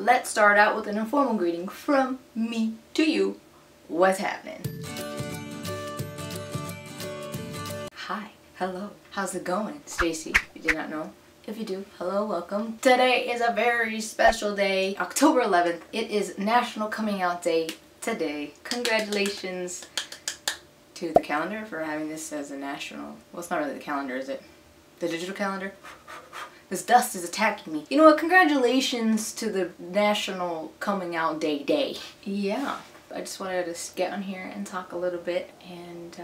let's start out with an informal greeting from me to you. What's happening? Hi, hello, how's it going? Stacy, if you did not know. If you do, hello, welcome. Today is a very special day, October 11th. It is National Coming Out Day today. Congratulations to the calendar for having this as a national. Well, it's not really the calendar, is it? The digital calendar? This dust is attacking me. You know what? Congratulations to the National Coming Out Day. Yeah. I just wanted to get on here and talk a little bit, and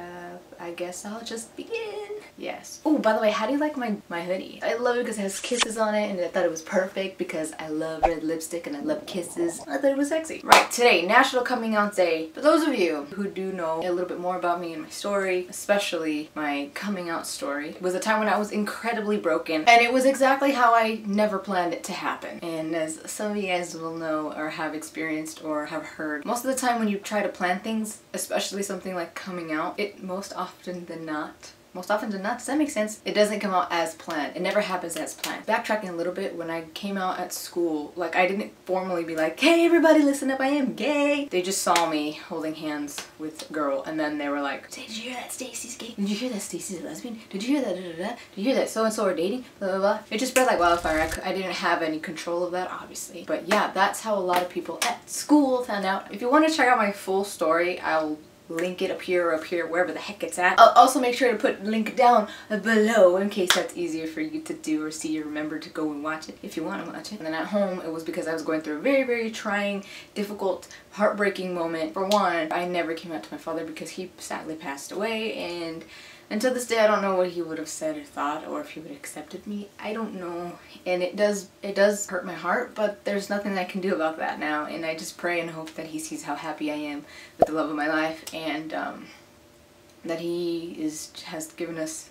I guess I'll just begin. Yes. Oh, by the way, how do you like my hoodie? I love it because it has kisses on it, and I thought it was perfect because I love red lipstick and I love kisses. I thought it was sexy. Right, today, National Coming Out Day. For those of you who do know a little bit more about me and my story, especially my coming out story, it was a time when I was incredibly broken, and it was exactly how I never planned it to happen. And as some of you guys will know or have experienced or have heard, most of the time when you try to plan things, especially something like coming out, it most often than not, does that make sense? It doesn't come out as planned. It never happens as planned. Backtracking a little bit, when I came out at school, like I didn't formally be like, hey everybody listen up, I am gay. They just saw me holding hands with a girl, and then they were like, did you hear that Stacy's gay? Did you hear that Stacy's a lesbian? Did you hear that da-da-da? Did you hear that so-and-so are dating? Blah blah blah. It just spread like wildfire. I didn't have any control of that, obviously. But yeah, that's how a lot of people at school found out. If you want to check out my full story, I'll link it up here or up here, wherever the heck it's at. I'll also make sure to put link down below in case that's easier for you to do or see or remember to go and watch it if you want to watch it. And then at home, it was because I was going through a very, very trying, difficult, heartbreaking moment. For one, I never came out to my father because he sadly passed away, and until this day I don't know what he would have said or thought, or if he would have accepted me. I don't know. And it does hurt my heart, but there's nothing I can do about that now, and I just pray and hope that he sees how happy I am with the love of my life, and that he has given us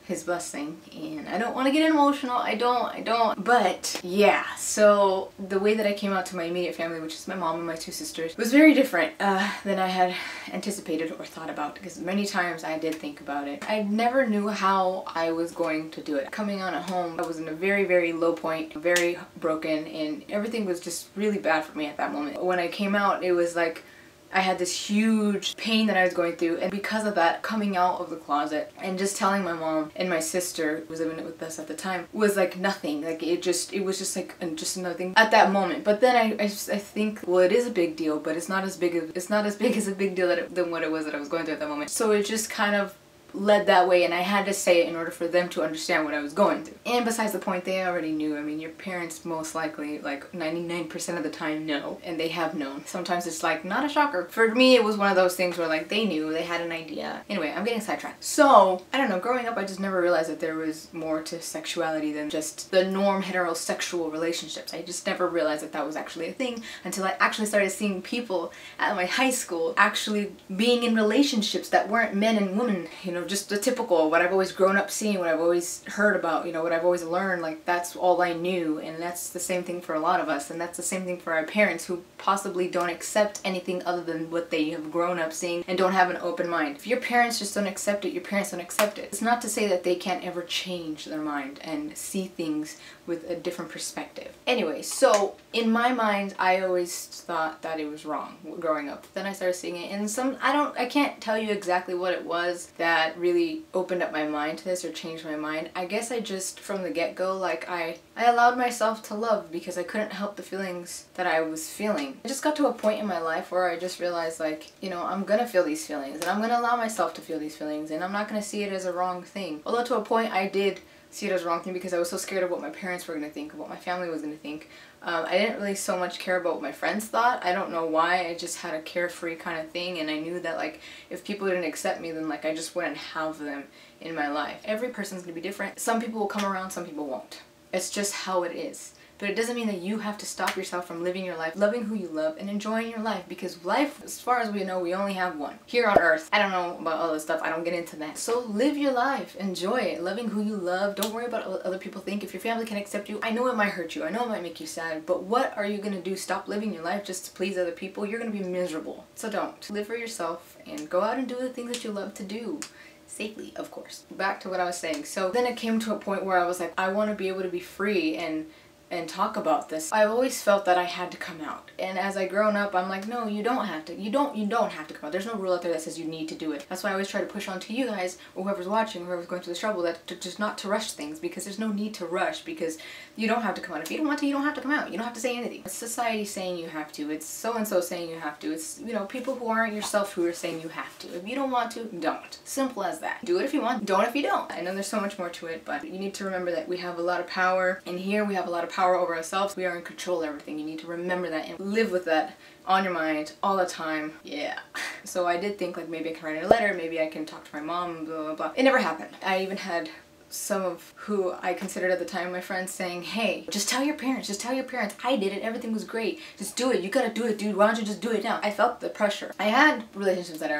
his blessing. And I don't want to get emotional, I don't, but yeah, so the way that I came out to my immediate family, which is my mom and my two sisters, was very different than I had anticipated or thought about, because many times I did think about it. I never knew how I was going to do it. Coming on at home, I was in a very, very low point, very broken, and everything was just really bad for me at that moment. When I came out, it was like I had this huge pain that I was going through, and because of that, coming out of the closet and just telling my mom and my sister, who was living with us at the time, was like nothing. Like it was just like just another thing at that moment. But then I think, well, it is a big deal, but it's not as big as a big deal than what it was that I was going through at that moment. So it just kind of led that way, and I had to say it in order for them to understand what I was going through. And besides the point, they already knew. I mean, your parents most likely, like 99% of the time, know, and they have known. Sometimes it's like not a shocker. For me, it was one of those things where like they knew, they had an idea. Anyway, I'm getting sidetracked. So I don't know, growing up I just never realized that there was more to sexuality than just the norm heterosexual relationships. I just never realized that that was actually a thing until I actually started seeing people at my high school actually being in relationships that weren't men and women, you know, just the typical, what I've always grown up seeing, what I've always heard about, you know, what I've always learned, like that's all I knew. And that's the same thing for a lot of us, and that's the same thing for our parents, who possibly don't accept anything other than what they have grown up seeing and don't have an open mind. If your parents just don't accept it, your parents don't accept it. It's not to say that they can't ever change their mind and see things with a different perspective. Anyway, so in my mind, I always thought that it was wrong growing up. Then I started seeing it, and I can't tell you exactly what it was that really opened up my mind to this or changed my mind. I guess I just, from the get-go, like I allowed myself to love because I couldn't help the feelings that I was feeling. I just got to a point in my life where I just realized, like, you know, I'm gonna feel these feelings, and I'm gonna allow myself to feel these feelings, and I'm not gonna see it as a wrong thing. Although to a point I did see it as a wrong thing because I was so scared of what my parents were going to think, of what my family was going to think. I didn't really so much care about what my friends thought. I don't know why. I just had a carefree kind of thing, and I knew that like if people didn't accept me, then like I just wouldn't have them in my life. Every person's going to be different. Some people will come around, some people won't. It's just how it is. But it doesn't mean that you have to stop yourself from living your life, loving who you love, and enjoying your life, because life, as far as we know, we only have one here on earth. I don't know about all this stuff, I don't get into that. So live your life, enjoy it, loving who you love. Don't worry about what other people think. If your family can accept you, I know it might hurt you, I know it might make you sad, but what are you gonna do? Stop living your life just to please other people? You're gonna be miserable. So don't. Live for yourself and go out and do the things that you love to do. Safely, of course. Back to what I was saying. So then it came to a point where I was like, I want to be able to be free and and talk about this. I've always felt that I had to come out. And as I grown up, I'm like, no, you don't have to. You don't have to come out. There's no rule out there that says you need to do it. That's why I always try to push on to you guys, or whoever's watching, whoever's going through this trouble, that just not to rush things, because there's no need to rush, because you don't have to come out. If you don't want to, you don't have to come out. You don't have to say anything. It's society saying you have to. It's so-and-so saying you have to. It's, you know, people who aren't yourself who are saying you have to. If you don't want to, don't. Simple as that. Do it if you want. Don't if you don't. I know there's so much more to it, but you need to remember that we have a lot of power. In here, we have a lot of power over ourselves. We are in control of everything. You need to remember that and live with that on your mind all the time. Yeah. So I did think like maybe I can write a letter, maybe I can talk to my mom, blah, blah, blah. It never happened. I even had some of who I considered at the time my friends saying, hey, just tell your parents, I did it, everything was great, just do it, you gotta do it, dude, why don't you just do it now? I felt the pressure. I had relationships that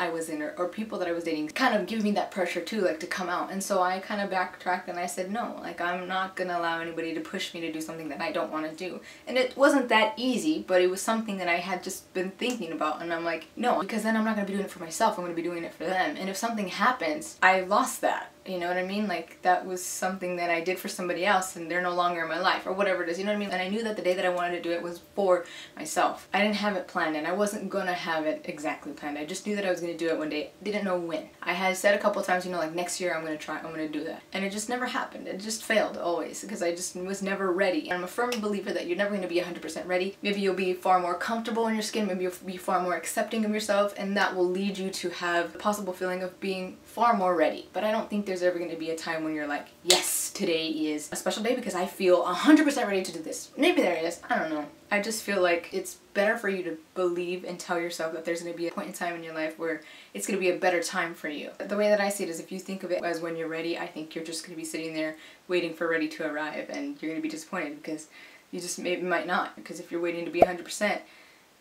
I was in, or people that I was dating kind of give me that pressure too, like to come out, and so I kind of backtracked and I said no, like I'm not gonna allow anybody to push me to do something that I don't want to do. And it wasn't that easy, but it was something that I had just been thinking about, and I'm like, no, because then I'm not gonna be doing it for myself, I'm gonna be doing it for them, and if something happens, I lost that. You know what I mean? Like, that was something that I did for somebody else and they're no longer in my life, or whatever it is, you know what I mean? And I knew that the day that I wanted to do it was for myself. I didn't have it planned, and I wasn't gonna have it exactly planned. I just knew that I was gonna do it one day. Didn't know when. I had said a couple times, you know, like next year I'm gonna do that. And it just never happened. It just failed always, because I just was never ready. And I'm a firm believer that you're never gonna be 100% ready. Maybe you'll be far more comfortable in your skin, maybe you'll be far more accepting of yourself, and that will lead you to have the possible feeling of being far more ready. But I don't think there's ever gonna be a time when you're like, yes, today is a special day because I feel 100% ready to do this. Maybe there is, I don't know. I just feel like it's better for you to believe and tell yourself that there's going to be a point in time in your life where it's going to be a better time for you. The way that I see it is, if you think of it as when you're ready, I think you're just going to be sitting there waiting for ready to arrive, and you're going to be disappointed because you just maybe might not, because if you're waiting to be 100%,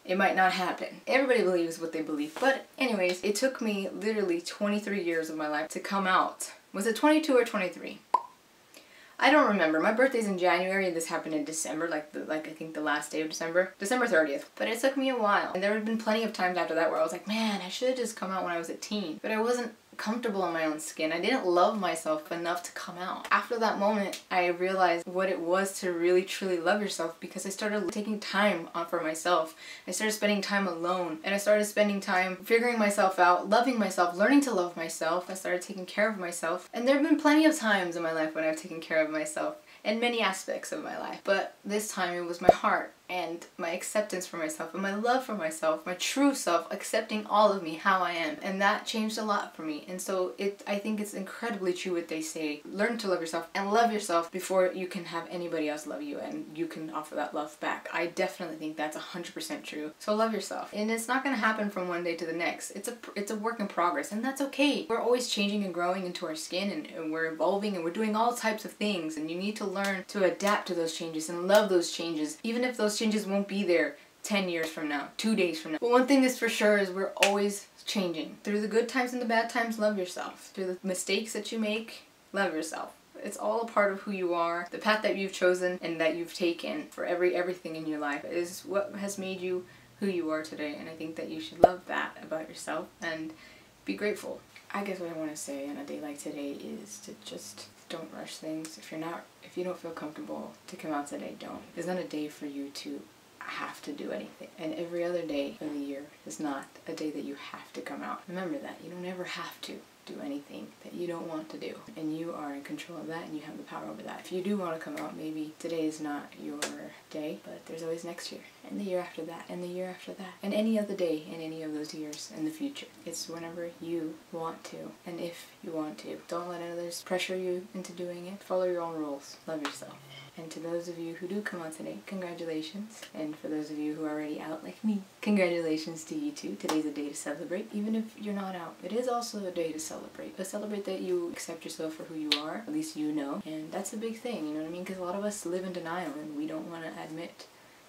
it might not happen. Everybody believes what they believe. But anyways, it took me literally 23 years of my life to come out. Was it 22 or 23? I don't remember. My birthday's in January and this happened in December, like I think the last day of December. December 30th. But it took me a while. And there have been plenty of times after that where I was like, man, I should have just come out when I was a teen. But I wasn't comfortable in my own skin. I didn't love myself enough to come out. After that moment, I realized what it was to really truly love yourself, because I started taking time for myself. I started spending time alone, and I started spending time figuring myself out, loving myself, learning to love myself. I started taking care of myself, and there have been plenty of times in my life when I've taken care of myself in many aspects of my life, but this time it was my heart and my acceptance for myself and my love for myself, my true self, accepting all of me, how I am. And that changed a lot for me. And so I think it's incredibly true what they say. Learn to love yourself and love yourself before you can have anybody else love you and you can offer that love back. I definitely think that's 100% true. So love yourself. And it's not going to happen from one day to the next. It's a work in progress, and that's okay. We're always changing and growing into our skin, and we're evolving, and we're doing all types of things, and you need to learn to adapt to those changes and love those changes, even if those changes won't be there 10 years from now, 2 days from now. But one thing is for sure is we're always changing. Through the good times and the bad times, love yourself. Through the mistakes that you make, love yourself. It's all a part of who you are. The path that you've chosen and that you've taken for everything in your life is what has made you who you are today. And I think that you should love that about yourself and be grateful. I guess what I want to say on a day like today is to just don't rush things. If you don't feel comfortable to come out today, don't. It's not a day for you to have to do anything. And every other day of the year is not a day that you have to come out. Remember that. You don't ever have to do anything that you don't want to do. And you are in control of that, and you have the power over that. If you do want to come out, maybe today is not your day, but there's always next year, and the year after that, and the year after that, and any other day in any of those years in the future. It's whenever you want to, and if you want to. Don't let others pressure you into doing it. Follow your own rules. Love yourself. And to those of you who do come out today, congratulations. And for those of you who are already out like me, congratulations to you too. Today's a day to celebrate, even if you're not out. It is also a day to celebrate. But celebrate that you accept yourself for who you are, at least you know. And that's a big thing, you know what I mean? Because a lot of us live in denial and we don't want to admit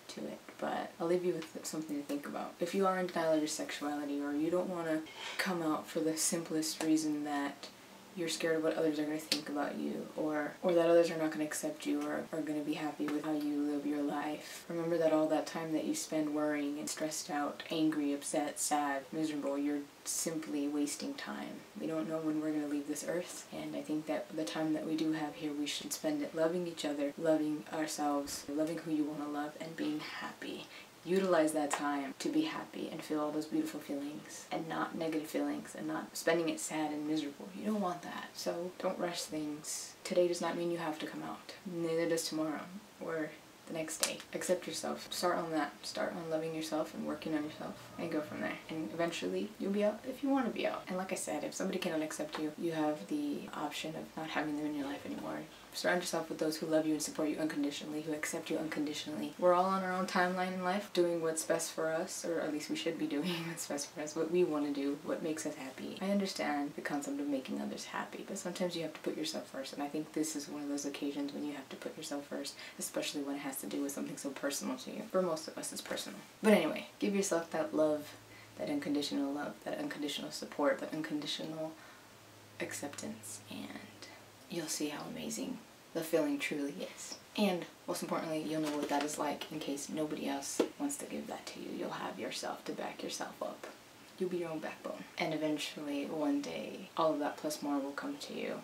to it. But I'll leave you with something to think about. If you are in denial of your sexuality, or you don't want to come out for the simplest reason that you're scared of what others are going to think about you, or that others are not going to accept you or are going to be happy with how you live your life. Remember that all that that time that you spend worrying and stressed out, angry, upset, sad, miserable, you're simply wasting time. We don't know when we're going to leave this earth, and I think that the time that we do have here, we should spend it loving each other, loving ourselves, loving who you want to love, and being happy. Utilize that time to be happy and feel all those beautiful feelings and not negative feelings and not spending it sad and miserable. You don't want that. So don't rush things. Today does not mean you have to come out. Neither does tomorrow or the next day. Accept yourself. Start on that. Start on loving yourself and working on yourself and go from there. And eventually you'll be out if you want to be out. And like I said, if somebody cannot accept you, you have the option of not having them in your life anymore. Surround yourself with those who love you and support you unconditionally, who accept you unconditionally. We're all on our own timeline in life, doing what's best for us, or at least we should be doing what's best for us, what we want to do, what makes us happy. I understand the concept of making others happy, but sometimes you have to put yourself first, and I think this is one of those occasions when you have to put yourself first, especially when it has to do with something so personal to you. For most of us, it's personal. But anyway, give yourself that love, that unconditional love, that unconditional support, that unconditional acceptance, and you'll see how amazing the feeling truly is. And most importantly, you'll know what that is like in case nobody else wants to give that to you. You'll have yourself to back yourself up. You'll be your own backbone. And eventually, one day, all of that plus more will come to you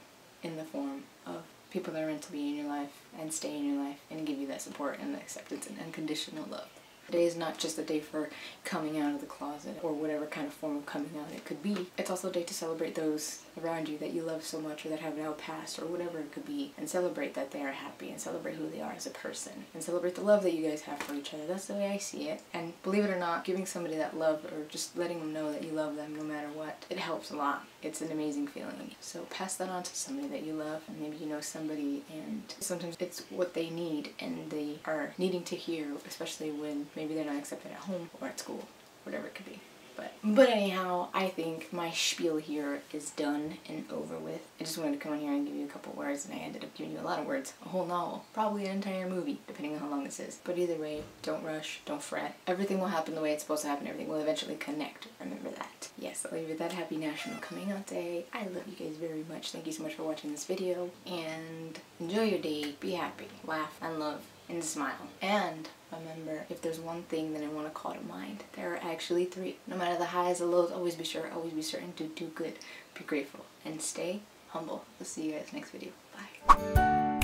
in the form of people that are meant to be in your life and stay in your life and give you that support and acceptance and unconditional love. Today is not just a day for coming out of the closet or whatever kind of form of coming out it could be. It's also a day to celebrate those around you that you love so much or that have now passed or whatever it could be, and celebrate that they are happy and celebrate who they are as a person and celebrate the love that you guys have for each other. That's the way I see it. And believe it or not, giving somebody that love or just letting them know that you love them no matter what, it helps a lot. It's an amazing feeling. So pass that on to somebody that you love, and maybe you know somebody and sometimes it's what they need and they are needing to hear, especially when maybe they're not accepted at home or at school, whatever it could be. But anyhow, I think my spiel here is done and over with. I just wanted to come in here and give you a couple words, and I ended up giving you a lot of words. A whole novel. Probably an entire movie, depending on how long this is. But either way, don't rush, don't fret. Everything will happen the way it's supposed to happen. Everything will eventually connect. Remember that. Yes, I'll leave you with that. Happy National Coming Out Day. I love you guys very much. Thank you so much for watching this video. And enjoy your day. Be happy. Laugh and love and smile. And remember, if there's one thing that I want to call to mind, there are actually three. No matter the highs or lows, always be sure, always be certain to do good. Be grateful and stay humble. I'll see you guys next video. Bye.